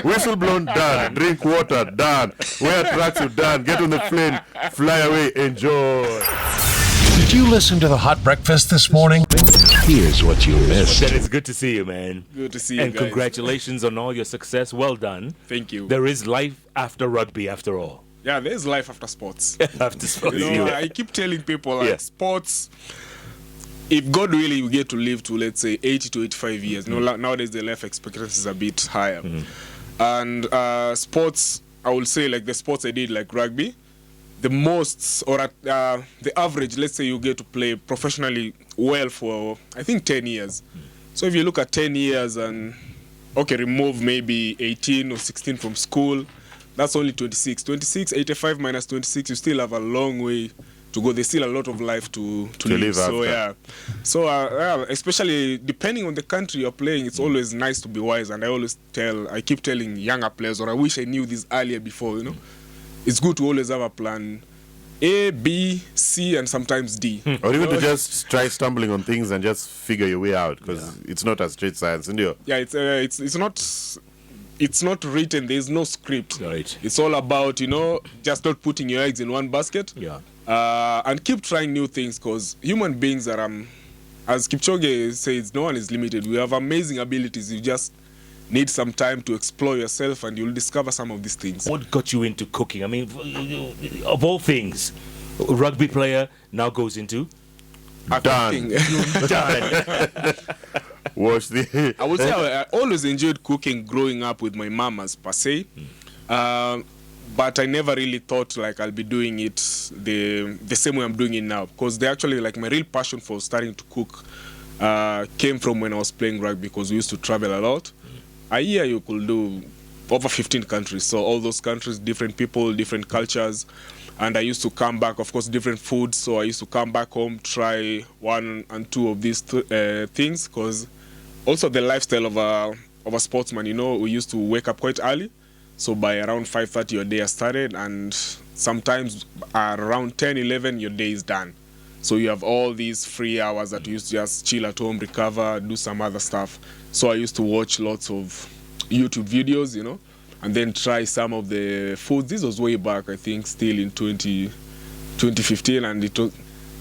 Whistle blown, done. Drink water, done. Wear tracksuit, done. Get on the plane, fly away, enjoy. Did you listen to the Hot Breakfast this morning? Here's what you missed. Then it's good to see you, man. Good to see you, and guys. congratulations on all your success. Well done. Thank you. There is life after rugby, after all. Yeah, there's life after sports. After sports, I keep telling people, like, Yeah. sports, if God really you get to live to, let's say, 80 to 85 years, nowadays the life expectancy is a bit higher. And sports, I will say, like the sports I did, like rugby, the most, or at the average, let's say you get to play professionally well for, I think, 10 years. So if you look at 10 years and, okay, remove maybe 18 or 16 from school, that's only 26. 26, 85 minus 26, you still have a long way to go. There's still a lot of life to live. So, after. yeah. So, especially depending on the country you're playing, it's always nice to be wise. And I keep telling younger players, or I wish I knew this earlier before, It's good to always have a plan A, B, C, and sometimes D. Or even to just try stumbling on things and just figure your way out, because it's not a straight science, isn't it? Yeah, it's not written. There's no script. Right. It's all about, just not putting your eggs in one basket. Yeah. And keep trying new things, because human beings are, as Kipchoge says, no one is limited. We have amazing abilities. You just need some time to explore yourself, and you'll discover some of these things. What got you into cooking? I mean, of all things, a rugby player now goes into Done. done. Watch the... I would say I always enjoyed cooking growing up with my mom as per se. But I never really thought like I'll be doing it the same way I'm doing it now. Because they actually, like, my real passion for starting to cook came from when I was playing rugby, because we used to travel a lot. A year you could do over 15 countries. So all those countries, different people, different cultures. And I used to come back, of course, different foods. So I used to come back home, try one and two of these things. Because also the lifestyle of a sportsman, we used to wake up quite early. So by around 5:30 your day has started, and sometimes around 10, 11 your day is done. So you have all these free hours that you used to just chill at home, recover, do some other stuff. So I used to watch lots of YouTube videos, and then try some of the foods. This was way back, I think, still in 2015, and it was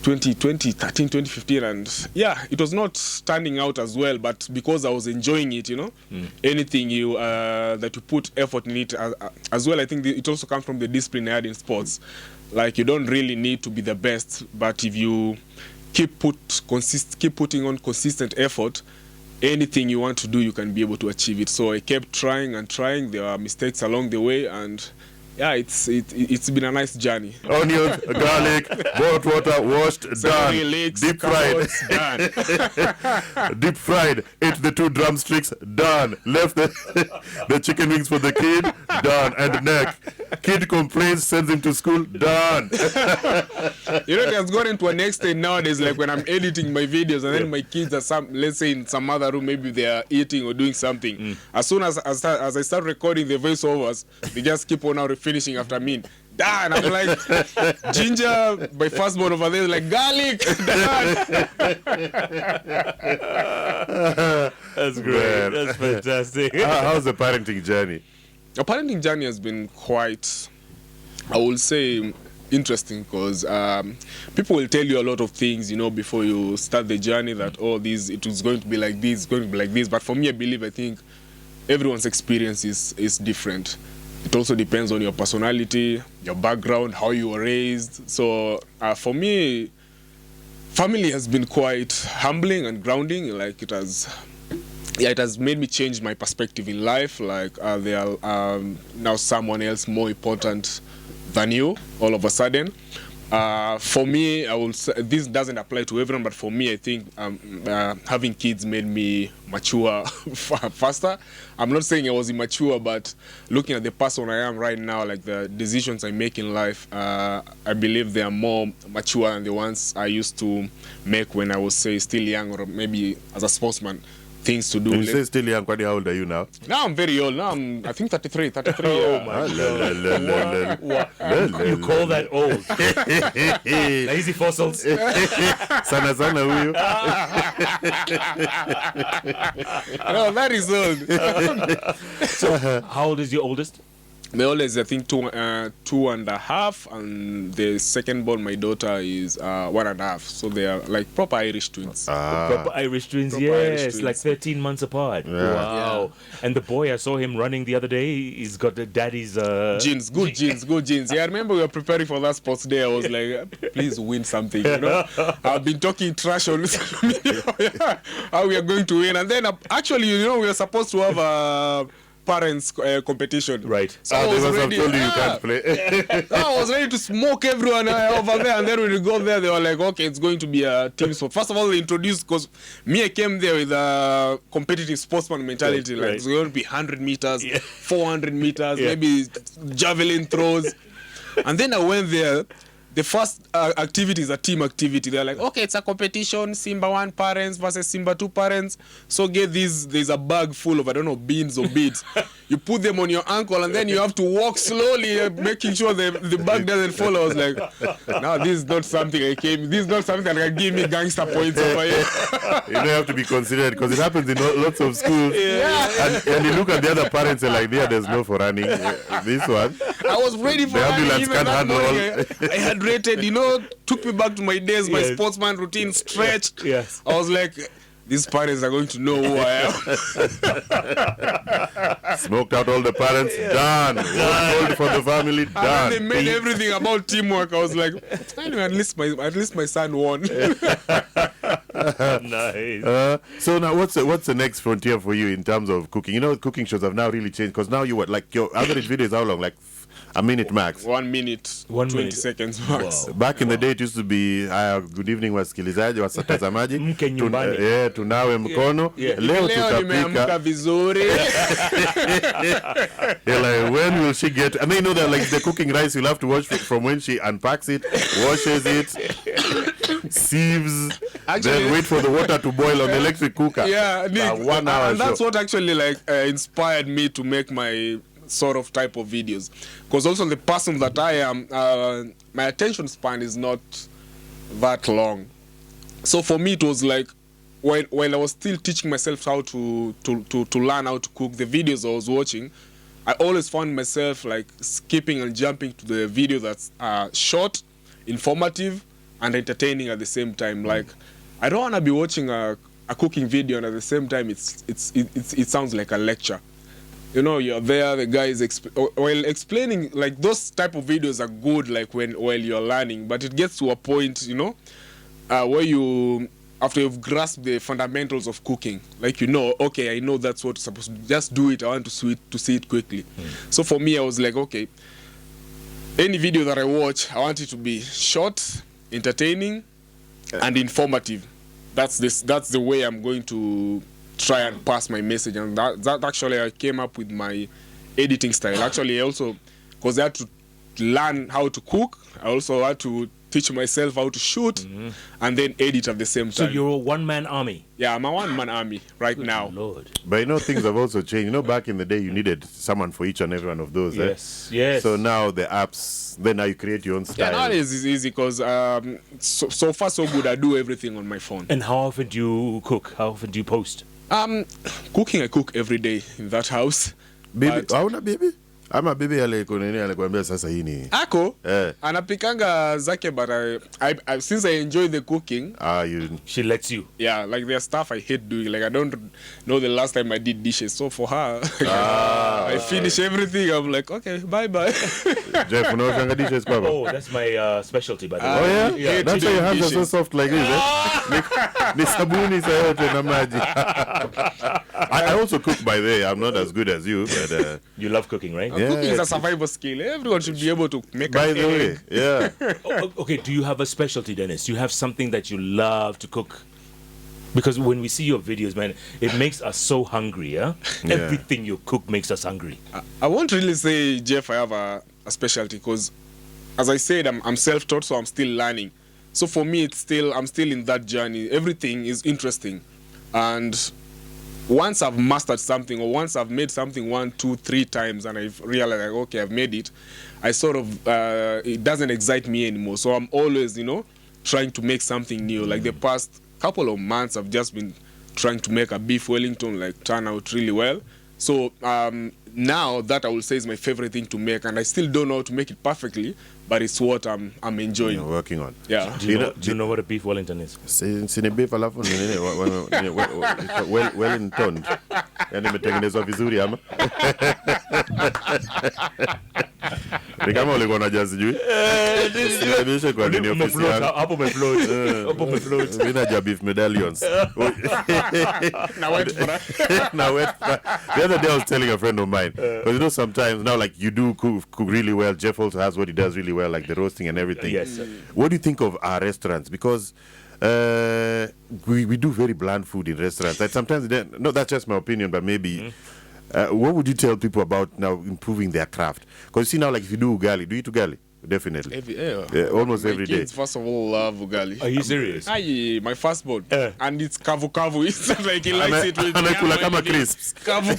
2013, 2015, and yeah, it was not standing out as well, but because I was enjoying it, anything that you put effort in it as well, I think it also comes from the discipline I had in sports. Like, you don't really need to be the best, but if you keep putting on consistent effort, anything you want to do, you can be able to achieve it. So I kept trying and trying. There were mistakes along the way, and yeah, it's been a nice journey. Onions, garlic, boiled water, washed, done. Leeks, Deep fried. carrots, done. Deep fried. Ate the 2 drumsticks, done. Left the chicken wings for the kid, done. And neck. Kid complains, sends him to school, done. It has gone into a next stage nowadays, like when I'm editing my videos and then my kids are let's say in some other room, maybe they are eating or doing something. As soon as I start recording the voiceovers, they just keep on out finishing after me. Done. I'm like, Ginger, my firstborn over there, is like, garlic, done. That's great. Man. That's fantastic. How's the parenting journey? The parenting journey has been quite, I will say, interesting, because people will tell you a lot of things, before you start the journey, that, it was going to be like this, it's going to be like this. But for me, I think everyone's experience is different. It also depends on your personality, your background, how you were raised. So for me, family has been quite humbling and grounding. Like, it has made me change my perspective in life. Like, there are now someone else more important than you all of a sudden. For me, I will say, this doesn't apply to everyone, but for me, I think having kids made me mature faster. I'm not saying I was immature, but looking at the person I am right now, like the decisions I make in life, I believe they are more mature than the ones I used to make when I was, say, still young, or maybe as a sportsman. things to do. When you say still young, Kwani, how old are you now? Now I'm very old. Now I think 33. Oh my God. You call that old? Lazy fossils. Sana huyu. No, that is old. So, how old is your oldest? My oldest, I think, 2.5, and the second born, my daughter, is 1.5. So they are like proper Irish twins. Proper Irish twins, Proper yes, Irish twins. like 13 months apart. Wow. And the boy, I saw him running the other day. He's got the daddy's Jeans, good jeans. Yeah, I remember we were preparing for that sports day. I was like, please win something, you know. I've been talking trash on social media, how we are going to win. And then, actually, you know, we were supposed to have a parents competition. Right. So They I was must have ready. told you can't play. I was ready to smoke everyone over there, and then when we got there, they were like, okay, it's going to be a team sport. First of all, they introduced, because I came there with a competitive sportsman mentality, like it's going to be 100 meters, 400 meters, maybe javelin throws. And then I went there. The first activity is a team activity. They're like, okay, it's a competition. Simba 1 parents versus Simba 2 parents. So get these. There's a bag full of, I don't know, beans or beads. You put them on your ankle, and then you have to walk slowly, making sure the bag doesn't fall. I was like, no, this is not something I came. This is not something that can give me gangster points over here. You don't have to be considerate, because it happens in lots of schools. And you look at the other parents and like, there's no for running. This one. I was ready for The running ambulance even can't that handle morning. I had rated, took me back to my days, my sportsman routine, stretched. Yes. I was like, these parents are going to know who I am. Smoked out all the parents, done. Gold for the family, And done. they made everything about teamwork. I was like, anyway, at least my son won. Nice. So now, what's the next frontier for you in terms of cooking? Cooking shows have now really changed, because now your average video is how long? Like a minute max. 1 minute, 1 20 minute. seconds max. Wow. Back in the day, it used to be good evening wasikilizaji, watazamaji. Mke nyumbani. Tunawe mkono. Yeah. Leo Leo nimeamka tutapika. vizuri. Like, when will she get? And then that like the cooking rice, you'll have to watch from when she unpacks it, washes it, sieves, Actually, then wait for the water to boil on the electric cooker. Yeah, Nick, 1 hour and that's show. what actually inspired me to make my sort of type of videos, because also the person that I am, my attention span is not that long. So for me, it was like when I was still teaching myself how to learn how to cook, the videos I was watching, I always found myself like skipping and jumping to the video that's short, informative, and entertaining at the same time. Like, I don't want to be watching a cooking video and at the same time it sounds like a lecture. You're there, the guy is while explaining. Like, those type of videos are good, like while you're learning, but it gets to a point, where you, after you've grasped the fundamentals of cooking, like, okay, I know that's what's supposed to, just do it. I want to see it quickly. So for me, I was like, okay, any video that I watch, I want it to be short, entertaining, and informative. That's the way I'm going to try and pass my message. And that actually, I came up with my editing style. Actually, I also, because I had to learn how to cook, I also had to teach myself how to shoot and then edit at the same time. So you're a one-man army. Yeah, I'm a one-man army right now. Lord. But things have also changed. Back in the day, you needed someone for each and every one of those. Yes. So now the apps, then now you create your own style. Yeah, nowadays it's easy, because so far so good. I do everything on my phone. And how often do you cook? How often do you post? Cooking, I cook every day in that house. Baby, But- hauna baby? Ama baby alikwambia sasa hii ni. Ako Eh. anapikanga zake, but I since I enjoy the cooking, She lets you. yeah, like there's stuff I hate doing. Like, I don't know the last time I did dishes. So for her, I finish everything. I'm like, okay, bye. Jeff, unaoshanga dishes baba? Oh, that's my specialty, by the way. Oh yeah? Yeah, That's why your hands are so dishes. soft like this, Ni sabuni saa yote na maji. I also cook, by the way. I'm not as good as you, but You love cooking, right? Yeah, Cooking is a it's- survival skill. Everyone should be able to make by an the way, egg. yeah. Okay, do you have a specialty, Dennis? Do you have something that you love to cook? Because when we see your videos, man, it makes us so hungry, yeah? Yeah. Everything you cook makes us hungry. I won't really say, Jeff, I have a specialty, because, as I said, I'm self-taught, so I'm still learning. So for me, I'm still in that journey. Everything is interesting, and once I've mastered something, or once I've made something 1, 2, 3 times, and I've realized, like, okay, I've made it, I sort of, it doesn't excite me anymore. So I'm always, trying to make something new. Like the past couple of months, I've just been trying to make a beef Wellington, like, turn out really well. So now that I will say is my favorite thing to make, and I still don't know how to make it perfectly, but it's what I'm enjoying. You're working on. Yeah. Do you know what a beef Wellington is? Sini beef alafu Wellington. Yani imetengenezwa vizuri ama? Ni kama ulikuwa unajua sijui. Sijui kwa nini ofisi yangu. Hapo umefloat. Hapo umefloat. Mimi najua beef medallions. Now wait for that. The other day I was telling a friend of mine, because sometimes now, like, you do cook really well. Jeff also has what he does really well, like the roasting and everything. Yes. What do you think of our restaurants? Because we do very bland food in restaurants. Like sometimes, no, that's just my opinion, but maybe. What would you tell people about now improving their craft? Because you see now, like, if you do ugali, do you eat ugali? Definitely. Almost every day. My kids, first of all, love ugali. Are you serious? My firstborn. And it's kavu. It's not like he likes it with Anakula kama crisps. Kavu.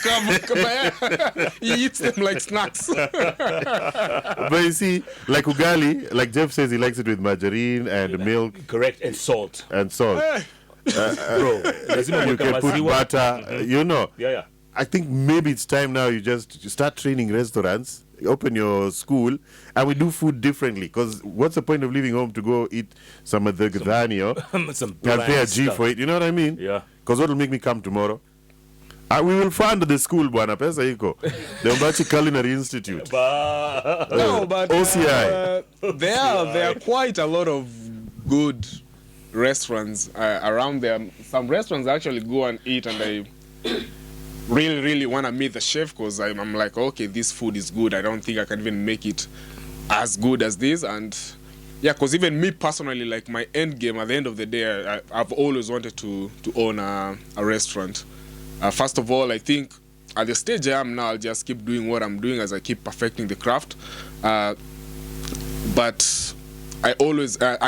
He eats them like snacks. But you see, like ugali, like Jeff says, he likes it with margarine and milk. Correct, and salt. And salt. Bro, You can put butter, Yeah. I think maybe it's time now you just start training restaurants, open your school, and we do food differently. Because what's the point of leaving home to go eat some of the gdhanio Some and pay a bland G stuff. for it? You know what I mean? Yeah. Because what will make me come tomorrow? We will fund the school, bwana, pesa iko. The Ombachi Culinary Institute. No, but OCI. There are quite a lot of good restaurants around there. Some restaurants I actually go and eat, and I really want to meet the chef, because I'm like, okay, this food is good. I don't think I can even make it as good as this. And yeah, because even me personally, like, my end game at the end of the day, I've always wanted to own a restaurant. First of all, I think at the stage I am now, I'll just keep doing what I'm doing as I keep perfecting the craft. But I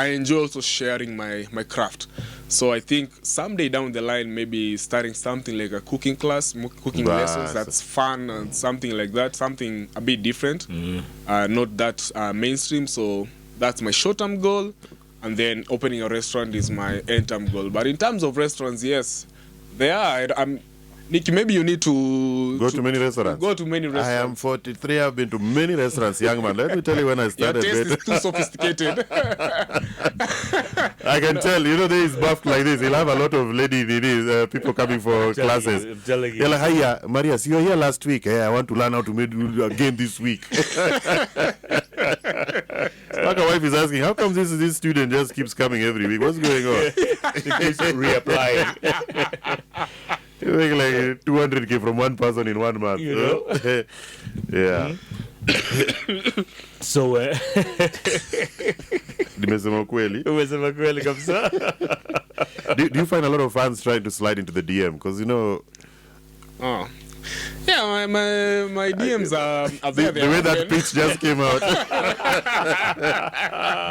enjoy also sharing my craft. So I think someday down the line, maybe starting something like a cooking class, cooking lessons, that's fun, and something like that, something a bit different, not that mainstream. So that's my short-term goal, and then opening a restaurant is my end-term goal. But in terms of restaurants, yes, they are. Nikki, maybe you need to Go to many restaurants. Go to many restaurants. I am 43. I've been to many restaurants, young man. Let me tell you when I Your started. taste is too sophisticated. I can tell, there is buffed like this. He'll have a lot of people coming for classes. I'm telling you. You're like, hiya, Marias, you were here last week. Hey, I want to learn how to make you again this week. Like a wife is asking, how come this student just keeps coming every week? What's going on? He keeps reapplying. You make like 200K from one person in 1 month. You know? Yeah. So, Nimesema ukweli. umesema kweli kabisa. Do you find a lot of fans trying to slide into the DM? Because, Oh. Yeah, my DMs are there. the way that pitch just came out.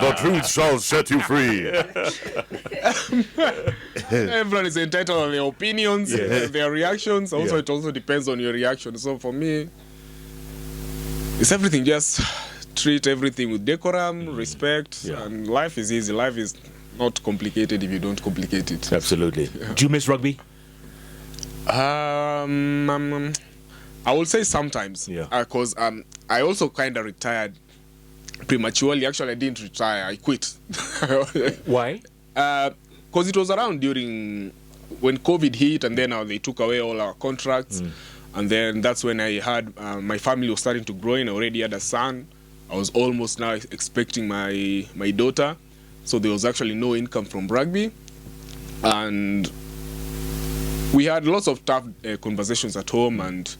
The truth shall set you free. Everyone is entitled on their opinions, their reactions. Also, Yeah. it also depends on your reaction. So for me, it's everything. Just treat everything with decorum, respect, and life is easy. Life is not complicated if you don't complicate it. Absolutely. Do you miss rugby? I will say sometimes. Yeah. Because I also kind of retired prematurely. Actually, I didn't retire. I quit. Why? Because it was around during when COVID hit, and then they took away all our contracts. And then that's when I had my family was starting to grow, and I already had a son. I was almost now expecting my daughter. So there was actually no income from rugby. And we had lots of tough conversations at home, and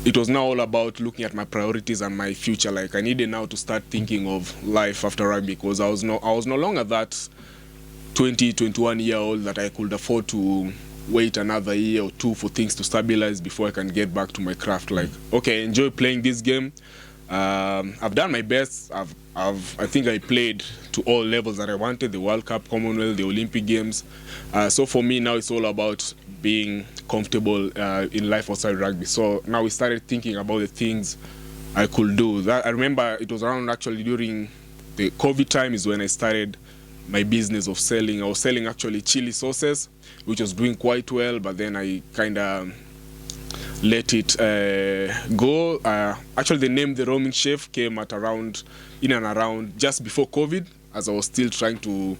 it was now all about looking at my priorities and my future. Like, I needed now to start thinking of life after rugby, because I was no longer that 21-year-old that I could afford to wait another year or two for things to stabilize before I can get back to my craft. Like, okay, I enjoy playing this game. I've done my best. I think I played to all levels that I wanted: the World Cup, Commonwealth, the Olympic Games. So for me now, it's all about being comfortable in life outside rugby. So now we started thinking about the things I could do. That I remember it was around actually during the COVID time is when I started my business of selling. I was selling actually chili sauces, which was doing quite well, but then I kind of let it go. Actually, the name The Roaming Chef came at around, in and around just before COVID, as I was still trying to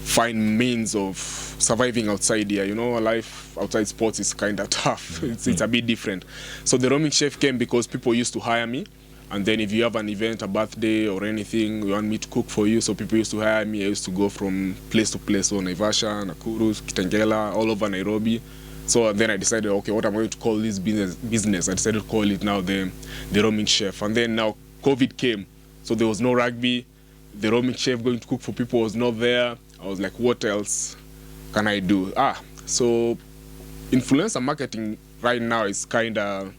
find means of surviving outside here. You know, life outside sports is kind of tough. It's a bit different. So The Roaming Chef came because people used to hire me. And then if you have an event, a birthday or anything, you want me to cook for you. So people used to hire me. I used to go from place to place, so Naivasha, Nakuru, Kitengela, all over Nairobi. So then I decided, okay, what am I going to call this business? I decided to call it now the Roaming Chef. And then now COVID came. So there was no rugby. The Roaming Chef going to cook for people was not there. I was like, what else can I do? So influencer marketing right now is kind of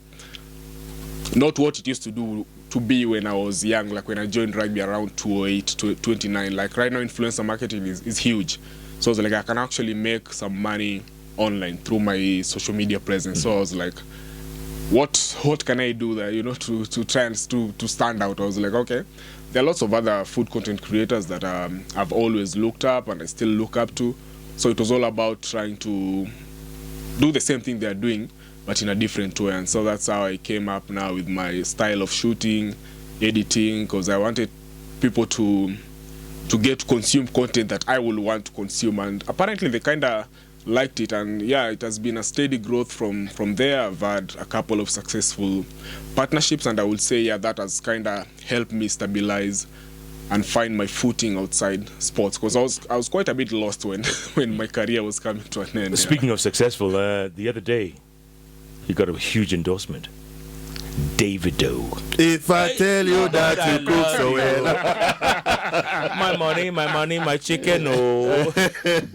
not what it used to be when I was young, like when I joined rugby around 2008 to 29. Like right now, influencer marketing is huge. So I was like, I can actually make some money online through my social media presence. So I was like, what can I do there, you know, to try and to stand out? I was like, okay, there are lots of other food content creators that I've always looked up and I still look up to. So it was all about trying to do the same thing they're doing, but in a different way. And so that's how I came up now with my style of shooting, editing, because I wanted people to get to consume content that I will want to consume. And apparently they kind of liked it. And yeah, it has been a steady growth from there. I've had a couple of successful partnerships, and I would say, yeah, that has kind of helped me stabilize and find my footing outside sports, because I was quite a bit lost when my career was coming to an end. Speaking of successful, the other day, you got a huge endorsement. Davido. If I tell you that you cook so well. my money, my chicken. Oh,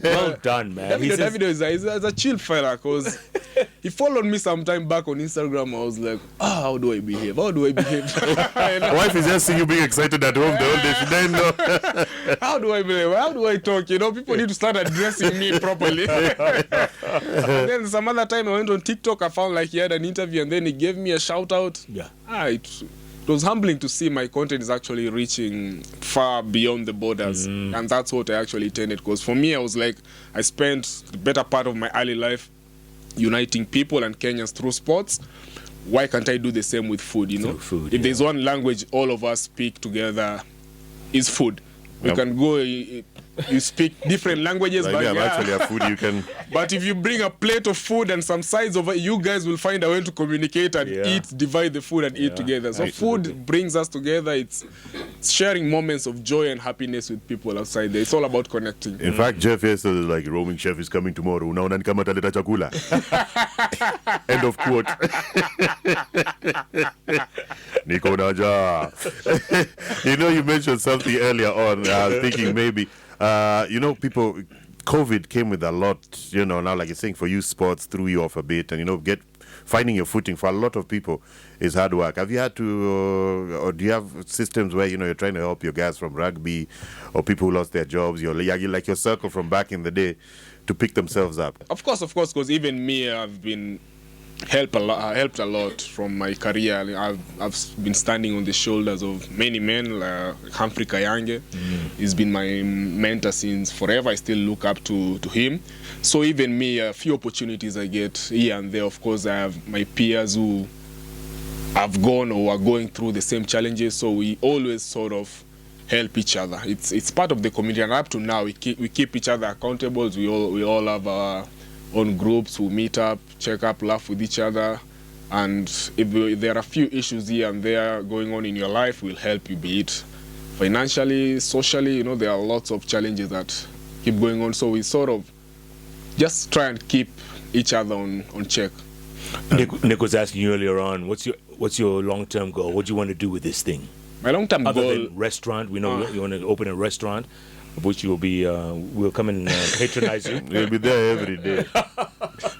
well done, man. Davido is a chill fella, because he followed me some time back on Instagram. I was like, how do I behave? How do I behave? My wife is just seeing you being excited at home the whole day. She didn't know. How do I behave? How do I talk? You know, people need to start addressing me properly. And then some other time I went on TikTok, I found like he had an interview, and then he gave me a shout out. Yeah. It was humbling to see my content is actually reaching far beyond the borders. And that's what I actually intended, because for me, I was like, I spent the better part of my early life uniting people and Kenyans through sports. Why can't I do the same with food, you know? If there's one language all of us speak together, is food. You can go, you speak different languages, like, but yeah, actually a food you can. But if you bring a plate of food and some sides of it, you guys will find a way to communicate and eat, divide the food and eat together. So food brings us together. It's sharing moments of joy and happiness with people outside there. It's all about connecting. In fact, Jeff is like, Roaming Chef is coming tomorrow. Unaona ni kama ataleta chakula. End of quote. Niko na njaa. You know, you mentioned something earlier on. I was thinking maybe, you know, people, COVID came with a lot, you know, now like you're saying, for you, sports threw you off a bit, and, you know, finding your footing for a lot of people is hard work. Have you had to, or do you have systems where, you know, you're trying to help your guys from rugby or people who lost their jobs, you like your circle from back in the day to pick themselves up? Of course, because even me, I've been helped a lot from my career. I've been standing on the shoulders of many men, like Humphrey Kayange. He's been my mentor since forever. I still look up to him. So even me, a few opportunities I get here and there. Of course, I have my peers who have gone or are going through the same challenges. So we always sort of help each other. It's part of the community, and up to now we keep each other accountable. We all have our own groups who meet up, check up, laugh with each other, and if there are a few issues here and there going on in your life, we'll help you, be it financially, socially. You know, there are lots of challenges that keep going on, so we sort of just try and keep each other on check. Nick was asking you earlier on, what's your long-term goal? What do you want to do with this thing? My long-term goal, other than restaurant, we know you want to open a restaurant, which will be, we'll come and patronize you. We'll be there every day.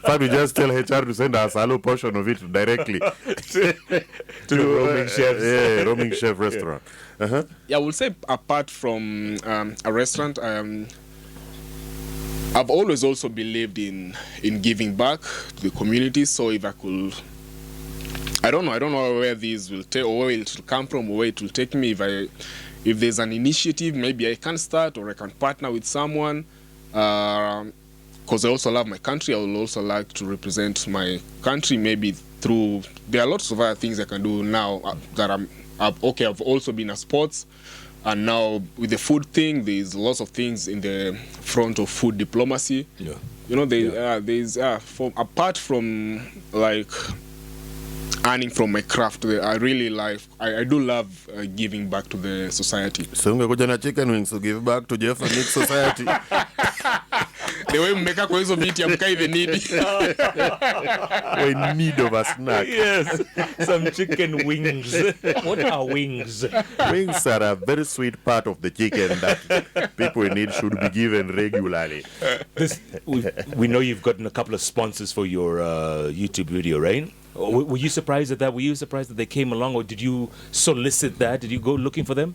Fabi, just tell HR to send us a low portion of it directly to the Roaming Chefs. Yeah, Roaming Chef restaurant. Yeah, I would say apart from a restaurant, I've always also believed in giving back to the community. So if I could, I don't know where these will take, or where it will come from, or where it will take me. If there's an initiative, maybe I can start, or I can partner with someone. Because I also love my country, I would also like to represent my country. Maybe through, there are lots of other things I can do now that I've also been a sports. And now with the food thing, there's lots of things in the front of food diplomacy. Yeah. You know, there's apart from like earning from my craft, I really like. I do love giving back to the society. So ungekuja na chicken wings to give back to Jeff and Nick society. The way we make a hizo meat, I'm kind of needy. We're in need of a snack. Yes, some chicken wings. What are wings? Wings are a very sweet part of the chicken that people in need should be given regularly. We know you've gotten a couple of sponsors for your YouTube video, right? Were you surprised at that? Were you surprised that they came along, or did you solicit that? Did you go looking for them?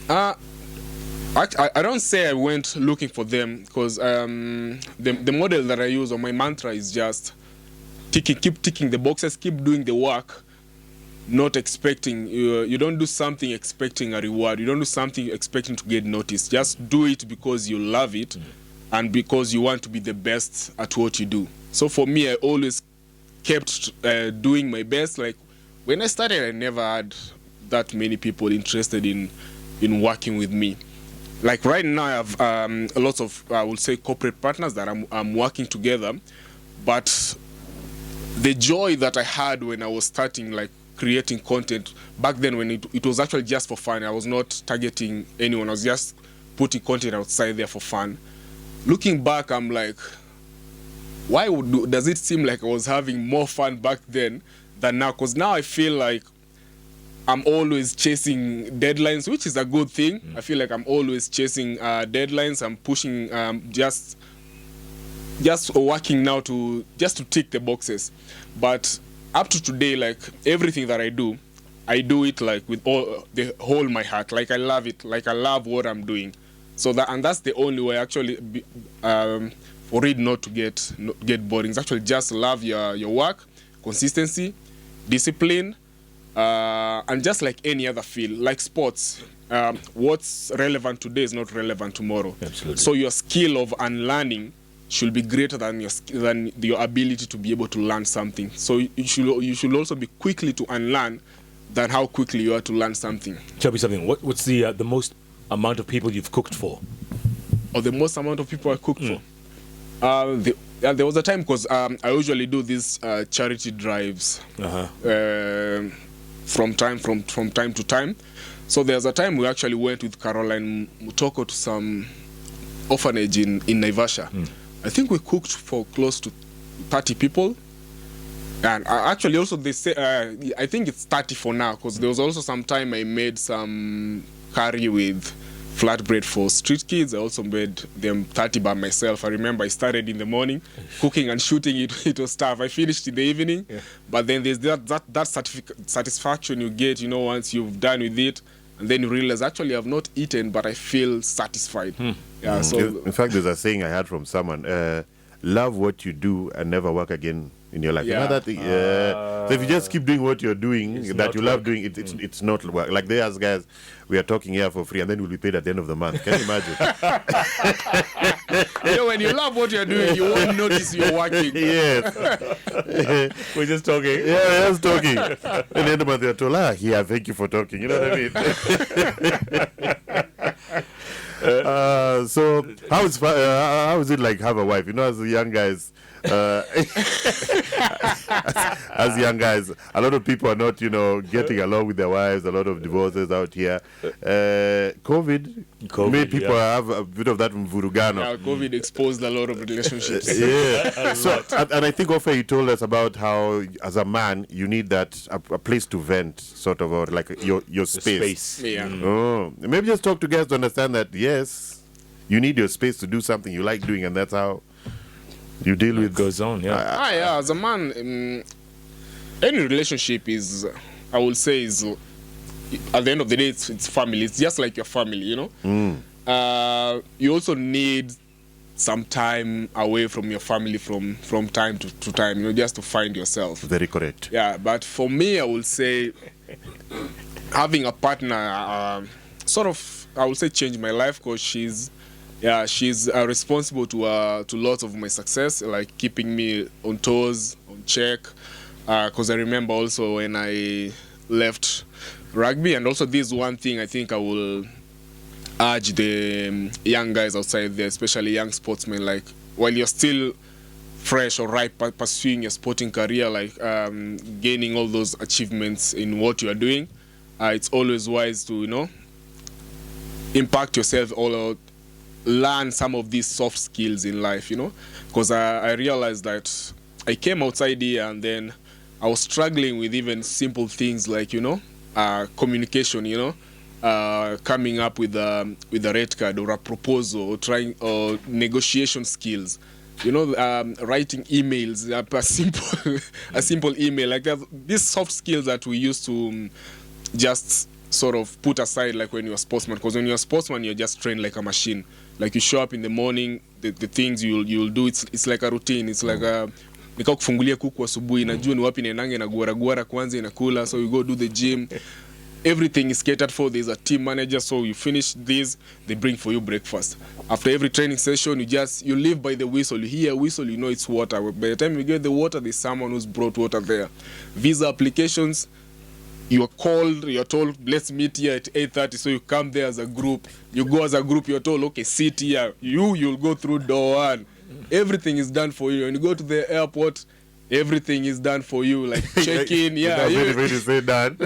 I don't say I went looking for them, because the model that I use, or my mantra, is just keep ticking the boxes, keep doing the work, not expecting. You don't do something expecting a reward. You don't do something expecting to get noticed. Just do it because you love it, and because you want to be the best at what you do. So for me, I always kept doing my best. Like when I started, I never had that many people interested in working with me. Like right now, I have a lot of, I would say, corporate partners that I'm working together. But the joy that I had when I was starting, like creating content back then, when it was actually just for fun. I was not targeting anyone. I was just putting content outside there for fun. Looking back, I'm like, does it seem like I was having more fun back then than now? Because now I feel like I'm always chasing deadlines, which is a good thing. I feel like I'm always chasing deadlines. I'm pushing, just working now to tick the boxes. But up to today, like everything that I do it like with the whole my heart. Like I love it. Like I love what I'm doing. So that's the only way actually for it not to get boring. It's actually just love your work, consistency, discipline. And just like any other field, like sports, what's relevant today is not relevant tomorrow. Absolutely. So your skill of unlearning should be greater than your ability to be able to learn something. So you should also be quickly to unlearn than how quickly you are to learn something. Tell me something. What's the most amount of people you've cooked for? Or the most amount of people I cooked for? There was a time, because I usually do these charity drives. From time to time. So there's a time we actually went with Caroline Mutoko to some orphanage in Naivasha. I think we cooked for close to 30 people. And actually also they say, I think it's 30 for now, because there was also some time I made some curry with flatbread for street kids. I also made them 30 by myself. I remember I started in the morning cooking and shooting it. It was tough. I finished in the evening, but then there's that satisfaction you get, once you've done with it, and then you realize actually I've not eaten, but I feel satisfied. Yeah. So in fact, there's a saying I heard from someone: "Love what you do and never work again in your life." Yeah. You know that thing? So if you just keep doing what you're doing that you love doing, it's not work. Like there's guys, we are talking here for free, and then we'll be paid at the end of the month. Can you imagine? when you love what you're doing, you won't notice you're working. Yes. We're just talking. Yeah, just talking. And the end of the month, you're told, here, thank you for talking. You know what I mean? So how is it like have a wife? As young guys, as young guys, a lot of people are not, getting along with their wives. A lot of divorces out here. COVID made people have a bit of that mvurugano. Yeah, COVID exposed a lot of relationships. Yeah. So, and I think also you told us about how, as a man, you need that a place to vent, sort of, or like your space. Yeah. Oh, maybe just talk to guys to understand that yes, you need your space to do something you like doing, and that's how you deal with goes on. Yeah. Yeah. As a man, any relationship is, I would say, is at the end of the day, it's family. It's just like your family, You also need some time away from your family from time to time, just to find yourself. Very correct. Yeah, but for me, I would say having a partner sort of, I would say, changed my life, because she's responsible to lots of my success, like keeping me on toes, on check. Because I remember also when I left rugby, and also this one thing I think I will urge the young guys outside there, especially young sportsmen, like while you're still fresh or ripe pursuing your sporting career, like gaining all those achievements in what you are doing, it's always wise to impact yourself all out, learn some of these soft skills in life, because I realized that I came outside here and then I was struggling with even simple things like communication, coming up with a red card or a proposal, or negotiation skills, writing emails, a simple email, like that. These soft skills that we used to just sort of put aside, like when you're a sportsman, because when you're a sportsman, you're just trained like a machine. Like you show up in the morning, the things you'll do, it's like a routine. It's like a kufungulia kuku asubuhi, najua ni wapi nenange na guara kwanza inakula, so you go do the gym. Everything is catered for. There's a team manager, so you finish this, they bring for you breakfast. After every training session, you live by the whistle. You hear a whistle, you know it's water. By the time you get the water, there's someone who's brought water there. Visa applications, you're told, let's meet here at 8:30, so you come there as a group. You go as a group, you're told, okay, sit here. You'll go through door 1. Everything is done for you. When you go to the airport, everything is done for you, like check-in. Yeah, very say done.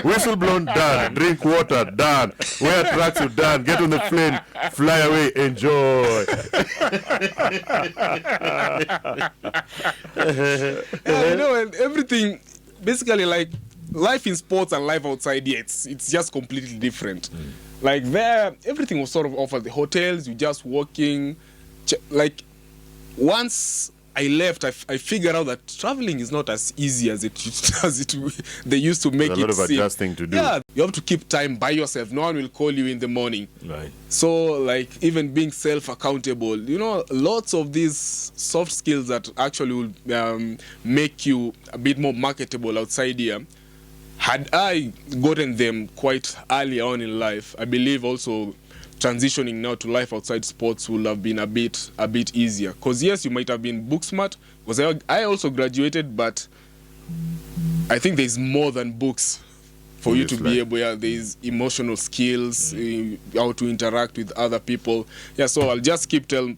Whistle blown, done. Drink water, done. Wear tracksuit, done. Get on the plane, fly away, enjoy. And everything, basically, like life in sports and life outside here, it's just completely different. Like there, everything was sort of offered. The hotels, you just walking. Like once I left, I figured out that traveling is not as easy as they used to make it seem. There's a lot of adjusting to do. Yeah, you have to keep time by yourself. No one will call you in the morning. Right. So, like, even being self-accountable, lots of these soft skills that actually will make you a bit more marketable outside here. Had I gotten them quite early on in life, I believe also transitioning now to life outside sports will have been a bit easier. Because yes, you might have been book smart, because I also graduated, but I think there's more than books for you to be able. Yeah, there's emotional skills, how to interact with other people. Yeah, so I'll just keep tell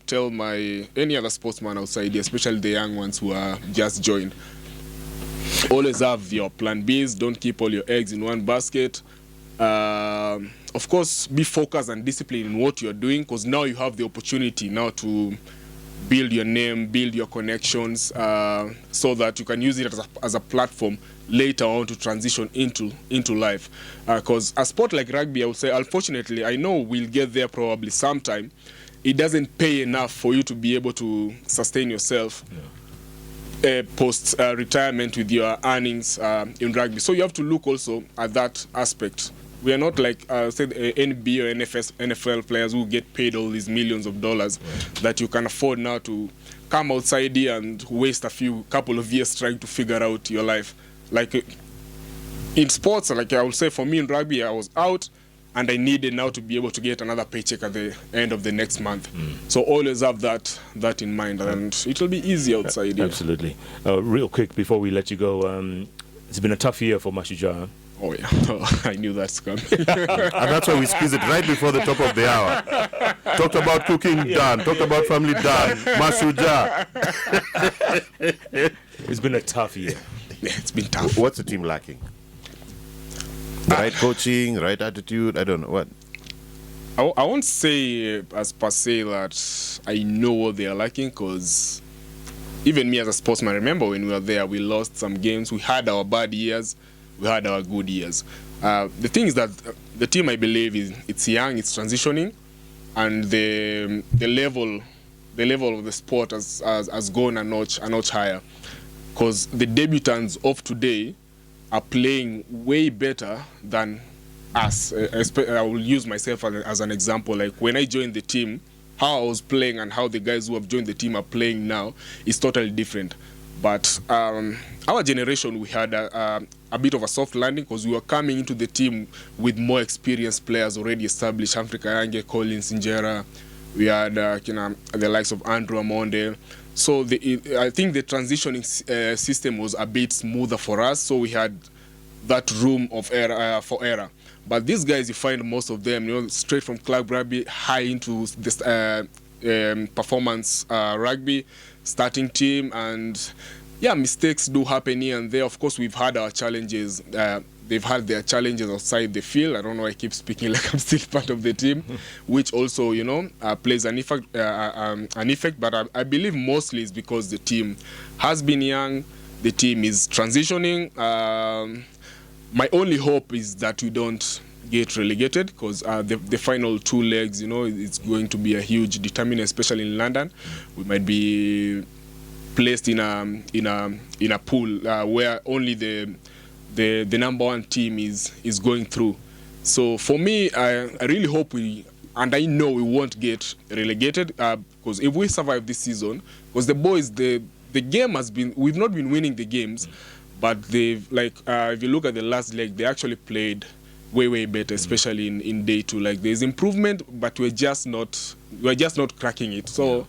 any other sportsman outside, especially the young ones who are just joined. Always have your plan Bs. Don't keep all your eggs in one basket. Of course, be focused and disciplined in what you're doing, because now you have the opportunity now to build your name, build your connections, so that you can use it as a platform later on to transition into life. Because a sport like rugby, I would say, unfortunately, I know we'll get there probably sometime. It doesn't pay enough for you to be able to sustain yourself. Yeah. Post retirement with your earnings in rugby. So you have to look also at that aspect. We are not like NBA or NFL players who get paid all these millions of dollars that you can afford now to come outside here and waste couple of years trying to figure out your life. Like in sports, like I would say for me in rugby, I was out and I needed now to be able to get another paycheck at the end of the next month. So always have that in mind, and it will be easy outside here. Absolutely. Real quick before we let you go, it's been a tough year for Mashujaa. Oh yeah, I knew that's coming. And that's why we squeeze it right before the top of the hour. Talked about cooking, done. Talked about family, done. Mashujaa. It's been a tough year. Yeah, it's been tough. What's the team lacking? The right coaching, right attitude, I don't know. What? I won't say as per se that I know what they are lacking, because even me as a sportsman, I remember when we were there, we lost some games. We had our bad years. We had our good years. The thing is that the team, I believe, it's young, it's transitioning, and the level of the sport has gone a notch higher, because the debutants of today are playing way better than us. I will use myself as an example. Like when I joined the team, how I was playing and how the guys who have joined the team are playing now is totally different. But our generation, we had a bit of a soft landing because we were coming into the team with more experienced players already established. Africa Yange, Collins, Injera. We had the likes of Andrew Amonde. So I think the transitioning system was a bit smoother for us. So we had that room of error for error. But these guys, you find most of them, straight from club rugby, high into this performance rugby, starting team, and mistakes do happen here and there. Of course, we've had our challenges. They've had their challenges outside the field. I don't know, I keep speaking like I'm still part of the team, which also, plays an effect. But I believe mostly it's because the team has been young, the team is transitioning. My only hope is that we don't get relegated, because the final 2 legs, it's going to be a huge determinant, especially in London. We might be placed in a pool where only the number 1 team is going through. So for me, I really hope and I know we won't get relegated, because if we survive this season, because the boys, the game has been, we've not been winning the games, but they've, if you look at the last leg, they actually played way better, especially in day 2. Like, there's improvement, but we're just not cracking it. So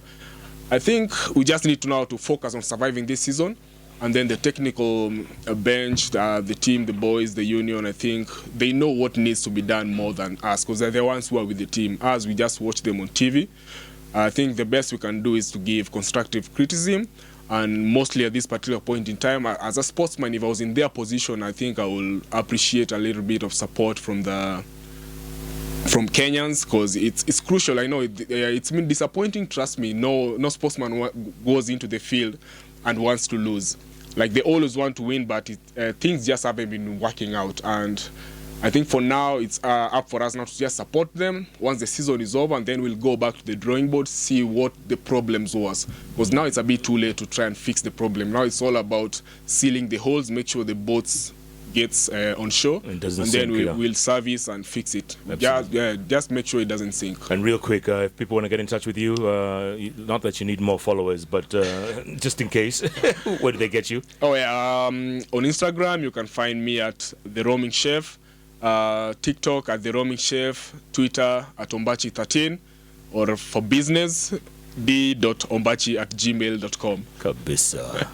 I think we just need to know how to focus on surviving this season, and then the technical bench, the team, the boys, the union, I think they know what needs to be done more than us, because they're the ones who are with the team. Us, we just watch them on TV. I think the best we can do is to give constructive criticism. And mostly at this particular point in time, as a sportsman, if I was in their position, I think I will appreciate a little bit of support from Kenyans, because it's crucial. I know it's been disappointing, trust me. No sportsman goes into the field and wants to lose. Like, they always want to win, but things just haven't been working out. And I think for now, it's up for us now to just support them once the season is over, and then we'll go back to the drawing board, see what the problems was. Because now it's a bit too late to try and fix the problem. Now it's all about sealing the holes, make sure the boats gets on shore, and then we'll service and fix it. Just make sure it doesn't sink. And real quick, if people want to get in touch with you, not that you need more followers, but just in case, where do they get you? On Instagram, you can find me at The Roaming Chef. TikTok at The Roaming Chef, Twitter at Ombachi13, or for business, d.ombachi@gmail.com. Kabisa.